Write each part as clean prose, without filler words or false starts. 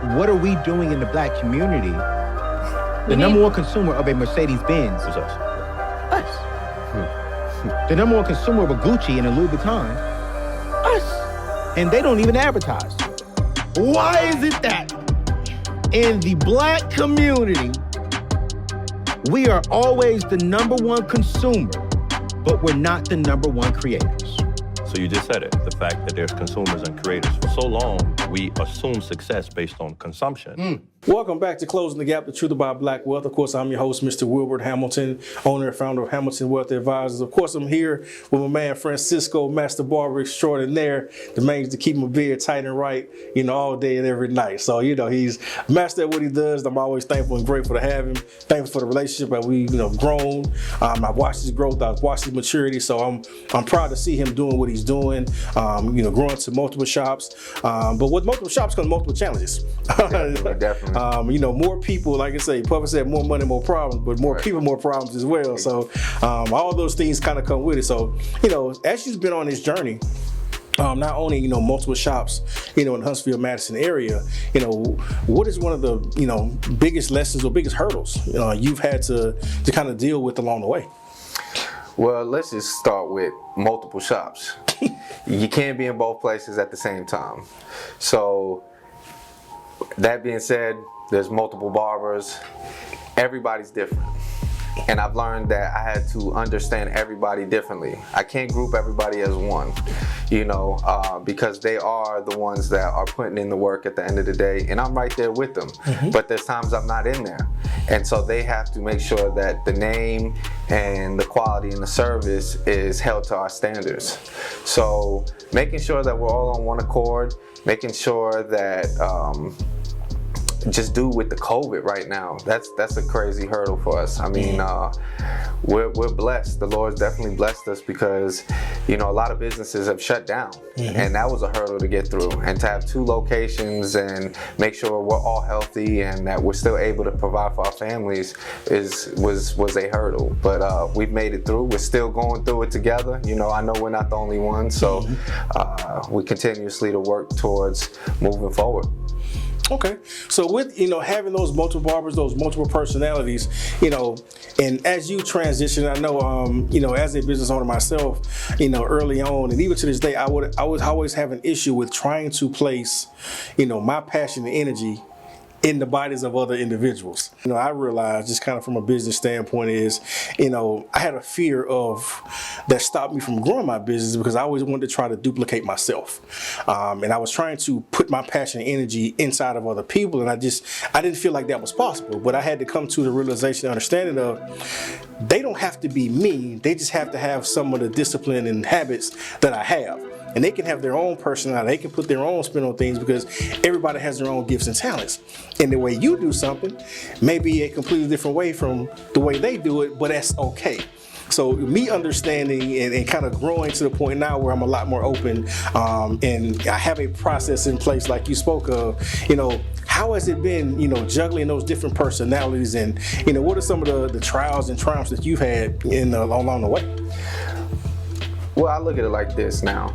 what are we doing in the black community? The number one consumer of a Mercedes-Benz is us. Us. The number one consumer of a Gucci and a Louis Vuitton, us. And they don't even advertise. Why is it that in the black community, we are always the number one consumer, but we're not the number one creators? So you just said it, the fact that there's consumers and creators. For so long, we assume success based on consumption. Welcome back to Closing the Gap, the Truth About Black Wealth. Of course, I'm your host, Mr. Wilbert Hamilton, owner and founder of Hamilton Wealth Advisors. Of course, I'm here with my man Francisco, Master Barber Extraordinaire, the man to keep my beard tight and right, all day and every night. So, he's master at what he does. I'm always thankful and grateful to have him. Thankful for the relationship that we've grown. I've watched his growth. I've watched his maturity. So I'm proud to see him doing what he's doing, growing to multiple shops. But with multiple shops comes multiple challenges. Definitely. More people, like I say, Puffer said, more money, more problems, but more people, more problems as well. So all those things kind of come with it. So, as you've been on this journey, not only, multiple shops, in the Huntsville, Madison area, what is one of the, biggest lessons or biggest hurdles, you've had to kind of deal with along the way? Well, let's just start with multiple shops. You can't be in both places at the same time. So that being said, there's multiple barbers. Everybody's different. And I've learned that I had to understand everybody differently. I can't group everybody as one, because they are the ones that are putting in the work at the end of the day, and I'm right there with them. Mm-hmm. But there's times I'm not in there. And so they have to make sure that the name and the quality and the service is held to our standards. So making sure that we're all on one accord, making sure that just do with the COVID right now. That's a crazy hurdle for us. I mean, we're blessed. The Lord's definitely blessed us because, a lot of businesses have shut down, and that was a hurdle to get through. And to have 2 locations and make sure we're all healthy and that we're still able to provide for our families was a hurdle. But we've made it through. We're still going through it together. I know we're not the only ones, so we continuously to work towards moving forward. Okay, so with having those multiple barbers, those multiple personalities, and as you transition, I know as a business owner myself, early on, and even to this day, I would always have an issue with trying to place, my passion and energy in the bodies of other individuals. I realized just kind of from a business standpoint is, I had a fear of that stopped me from growing my business because I always wanted to try to duplicate myself. And I was trying to put my passion and energy inside of other people, and I didn't feel like that was possible. But I had to come to the realization and understanding of they don't have to be me, they just have to have some of the discipline and habits that I have. And they can have their own personality, they can put their own spin on things because everybody has their own gifts and talents. And the way you do something may be a completely different way from the way they do it, but that's okay. So me understanding and kind of growing to the point now where I'm a lot more open, and I have a process in place like you spoke of, how has it been, juggling those different personalities, and, what are some of the trials and triumphs that you've had along the way? Well, I look at it like this now.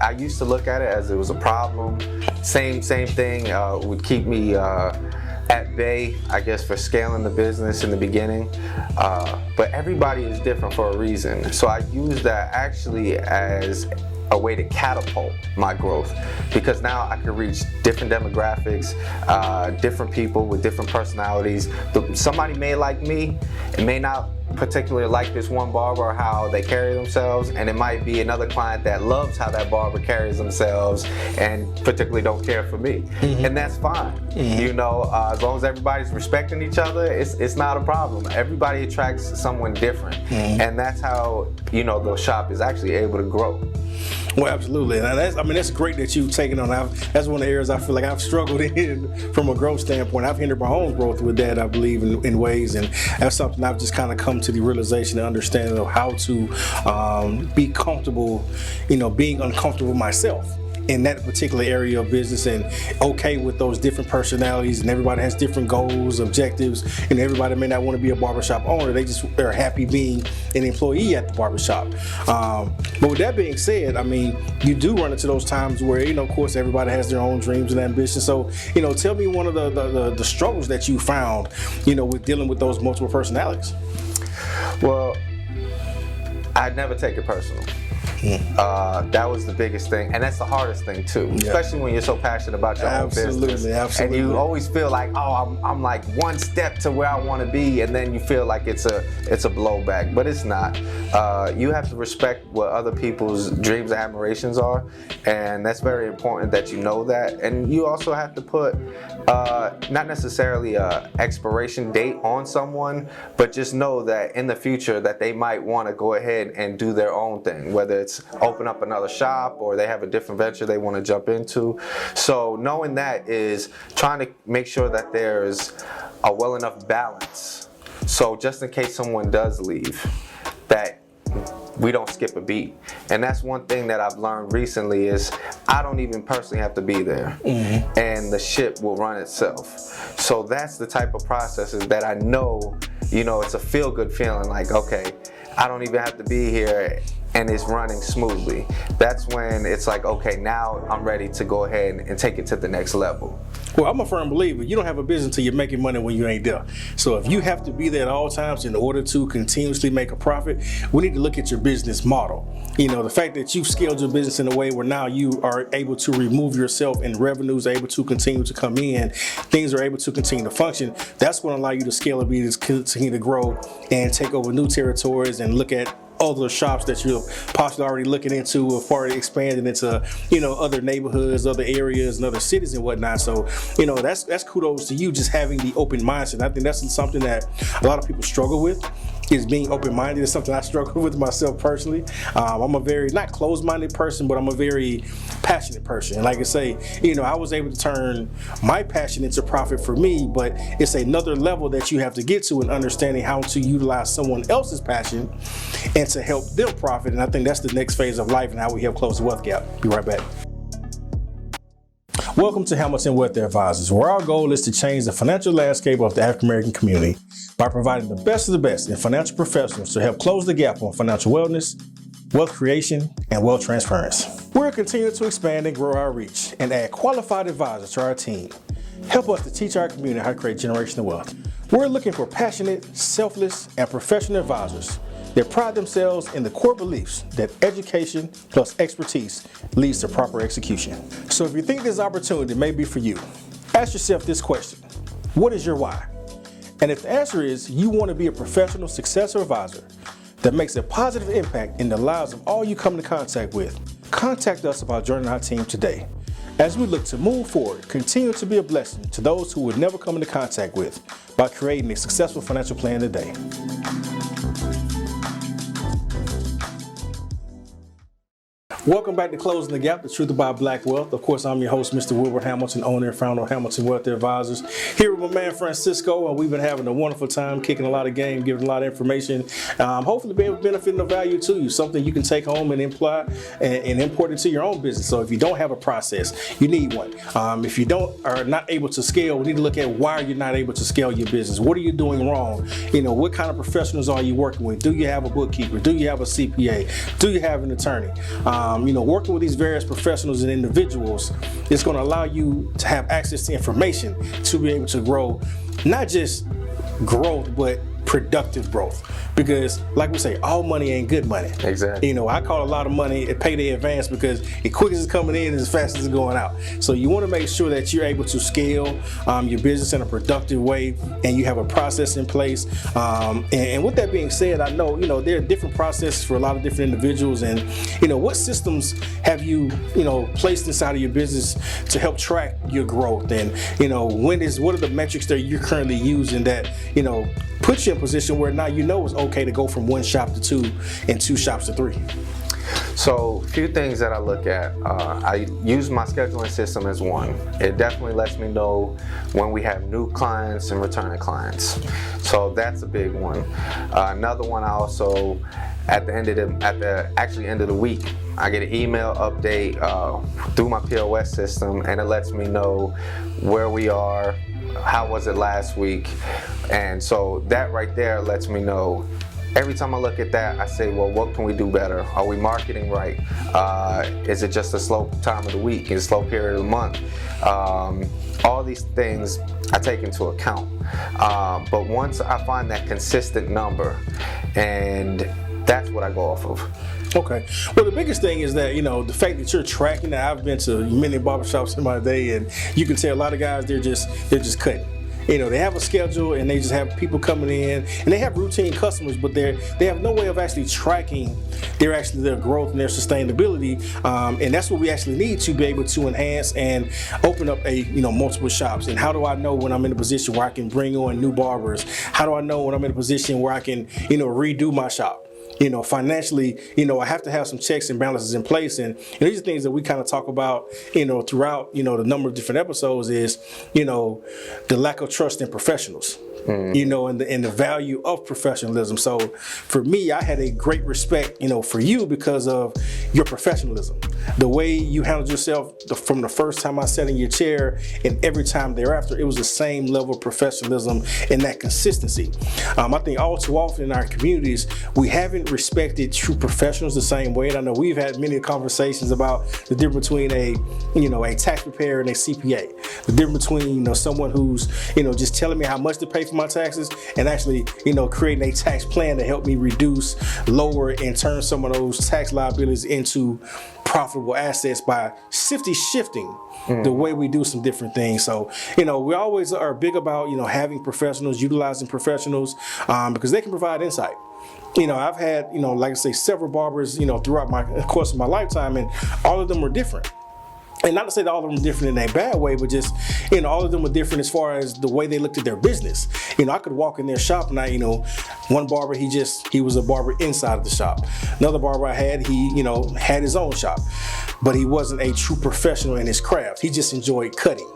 I used to look at it as it was a problem. Same thing would keep me at bay, I guess, for scaling the business in the beginning. But everybody is different for a reason. So I use that actually as a way to catapult my growth, because now I can reach different demographics, different people with different personalities. Somebody may like me and may not particularly like this one barber or how they carry themselves, and it might be another client that loves how that barber carries themselves and particularly don't care for me. And that's fine. As long as everybody's respecting each other, it's not a problem. Everybody attracts someone different, and that's how the shop is actually able to grow. Well, absolutely. And that's great that you've taken on. That's one of the areas I feel like I've struggled in from a growth standpoint. I've hindered my own growth with that, I believe, in ways. And that's something I've just kind of come to the realization and understanding of how to be comfortable, being uncomfortable myself. in that particular area of business and okay with those different personalities, and everybody has different goals, objectives, and everybody may not want to be a barbershop owner. They just are happy being an employee at the barbershop. But with that being said, I mean, you do run into those times where, of course, everybody has their own dreams and ambitions. So, tell me one of the struggles that you found, with dealing with those multiple personalities. Well, I never take it personal. That was the biggest thing, and that's the hardest thing too, especially when you're so passionate about your own business. Absolutely. And you always feel like, oh, I'm like one step to where I want to be, and then you feel like it's a blowback, but it's not. You have to respect what other people's dreams and admirations are, and that's very important that you know that. And you also have to put not necessarily a expiration date on someone, but just know that in the future that they might want to go ahead and do their own thing, whether it's open up another shop or they have a different venture they want to jump into. So knowing that is trying to make sure that there's a well enough balance. So just in case someone does leave, that we don't skip a beat. And that's one thing that I've learned recently is I don't even personally have to be there, and the ship will run itself. So that's the type of processes that I know, it's a feel-good feeling, like, okay, I don't even have to be here and it's running smoothly. That's when it's like, okay, now I'm ready to go ahead and take it to the next level. Well, I'm a firm believer, you don't have a business until you're making money when you ain't there. So if you have to be there at all times in order to continuously make a profit, we need to look at your business model. The fact that you've scaled your business in a way where now you are able to remove yourself and revenues are able to continue to come in, things are able to continue to function, that's going to allow you to scalability to continue to grow and take over new territories and look at other shops that you're possibly already looking into or far expanding into, other neighborhoods, other areas, and other cities and whatnot. So, that's kudos to you just having the open mindset. I think that's something that a lot of people struggle with, is being open-minded. It's something I struggle with myself personally. I'm a very, not closed-minded person, but I'm a very passionate person. And like I say, I was able to turn my passion into profit for me, but it's another level that you have to get to in understanding how to utilize someone else's passion and to help them profit. And I think that's the next phase of life and how we help close the wealth gap. Be right back. Welcome to Hamilton Wealth Advisors, where our goal is to change the financial landscape of the African American community by providing the best of the best in financial professionals to help close the gap on financial wellness, wealth creation, and wealth transference. We're continuing to expand and grow our reach and add qualified advisors to our team. Help us to teach our community how to create generational wealth. We're looking for passionate, selfless, and professional advisors that pride themselves in the core beliefs that education plus expertise leads to proper execution. So if you think this opportunity may be for you, ask yourself this question: what is your why? And if the answer is you want to be a professional successor advisor that makes a positive impact in the lives of all you come into contact with, contact us about joining our team today. As we look to move forward, continue to be a blessing to those who would never come into contact with by creating a successful financial plan today. Welcome back to Closing the Gap, the truth about Black wealth. Of course, I'm your host, Mr. Wilbur Hamilton, owner and founder of Hamilton Wealth Advisors. Here with my man Francisco, and we've been having a wonderful time, kicking a lot of game, giving a lot of information. Hopefully be able to benefit and value to you, something you can take home and imply and import into your own business. So if you don't have a process, you need one. If you are not able to scale, we need to look at why you're not able to scale your business. What are you doing wrong? What kind of professionals are you working with? Do you have a bookkeeper? Do you have a CPA? Do you have an attorney? Working with these various professionals and individuals is going to allow you to have access to information to be able to grow, not just growth, but productive growth. Because like we say, all money ain't good money. Exactly. I call a lot of money a payday advance because as quick as it's coming in is as fast as it's going out. So you want to make sure that you're able to scale your business in a productive way and you have a process in place. And with that being said, I know, there are different processes for a lot of different individuals, and, what systems have you, placed inside of your business to help track your growth? And, what are the metrics that you're currently using that, puts you in a position where now it's okay to go from one shop to two and two shops to three? So a few things that I look at. I use my scheduling system as one. It definitely lets me know when we have new clients and returning clients. So that's a big one. Another one I also at the end of the week, I get an email update through my POS system, and it lets me know where we are, how was it last week, and so that right there lets me know. Every time I look at that, I say, well, what can we do better? Are we marketing right? Is it just a slow time of the week? Is it a slow period of the month? All these things I take into account. But once I find that consistent number, and that's what I go off of. Okay. Well, the biggest thing is that, the fact that you're tracking that. I've been to many barbershops in my day, and you can tell a lot of guys, they're just cutting. They have a schedule, and they just have people coming in, and they have routine customers, but they have no way of actually tracking their growth and their sustainability, and that's what we actually need to be able to enhance and open up multiple shops. And how do I know when I'm in a position where I can bring on new barbers? How do I know when I'm in a position where I can redo my shop? Financially, I have to have some checks and balances in place. And these are things that we kind of talk about, throughout, the number of different episodes is, the lack of trust in professionals. And the value of professionalism. So for me, I had a great respect, for you because of your professionalism. The way you handled yourself from the first time I sat in your chair and every time thereafter, it was the same level of professionalism and that consistency. I think all too often in our communities, we haven't respected true professionals the same way. And I know we've had many conversations about the difference between a tax preparer and a CPA. The difference between, someone who's, just telling me how much to pay for my taxes and actually, creating a tax plan to help me reduce, lower, and turn some of those tax liabilities into profitable assets by shifting the way we do some different things. So, we always are big about, having professionals, utilizing professionals, because they can provide insight. I've had, like I say, several barbers, throughout the course of my lifetime, and all of them were different. And not to say that all of them are different in a bad way, but just, all of them were different as far as the way they looked at their business. I could walk in their shop and one barber, he was a barber inside of the shop. Another barber I had, he had his own shop, but he wasn't a true professional in his craft. He just enjoyed cutting.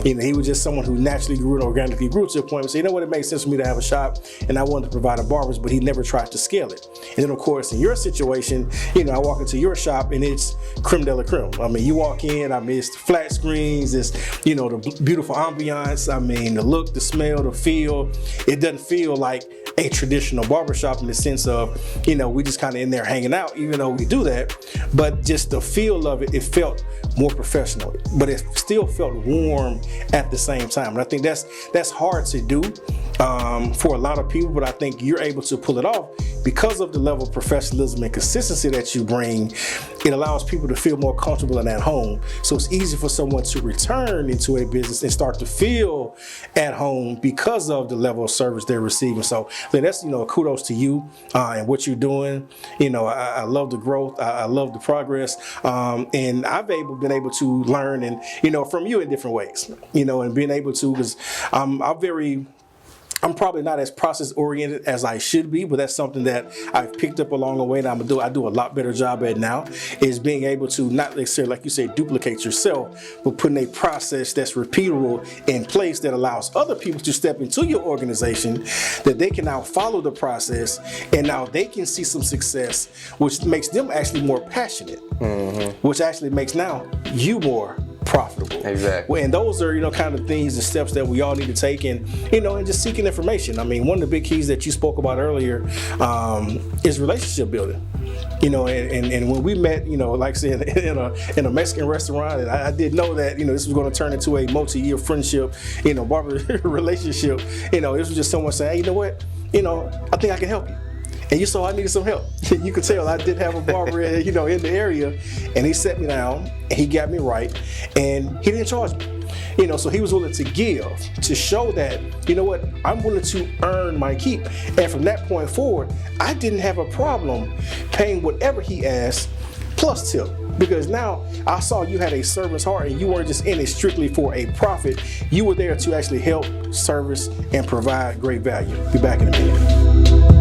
He was just someone who naturally grew and organically grew to a point where say, it makes sense for me to have a shop, and I wanted to provide a barbers, but he never tried to scale it. And then of course, in your situation, I walk into your shop and it's creme de la creme. You walk in, it's flat screens, it's, the beautiful ambiance, the look, the smell, the feel. It doesn't feel like a traditional barbershop in the sense of, we just kind of in there hanging out, even though we do that, but just the feel of it, it felt more professional, but it still felt warm at the same time. And I think that's hard to do for a lot of people, but I think you're able to pull it off because of the level of professionalism and consistency that you bring. It allows people to feel more comfortable and at home. So it's easy for someone to return into a business and start to feel at home because of the level of service they're receiving. So that's, kudos to you and what you're doing. I love the growth. I love the progress. And I've been able to learn and, from you in different ways, and being able to, because I'm probably not as process oriented as I should be, but that's something that I've picked up along the way, and I do a lot better job at now, is being able to not necessarily, like you say, duplicate yourself, but putting a process that's repeatable in place that allows other people to step into your organization, that they can now follow the process, and now they can see some success, which makes them actually more passionate, which actually makes now you more profitable. Exactly. And those are, kind of things and steps that we all need to take, and, and just seeking information. One of the big keys that you spoke about earlier is relationship building. And when we met, like I said, in a Mexican restaurant, and I did know that, this was going to turn into a multi-year friendship, barber relationship. This was just someone saying, hey, you know what? I think I can help you. And you saw I needed some help. You could tell I did have a barber, in the area, and he set me down, and he got me right, and he didn't charge me. So he was willing to give, to show that, I'm willing to earn my keep. And from that point forward, I didn't have a problem paying whatever he asked, plus tip. Because now I saw you had a servant's heart, and you weren't just in it strictly for a profit. You were there to actually help, service, and provide great value. Be back in a minute.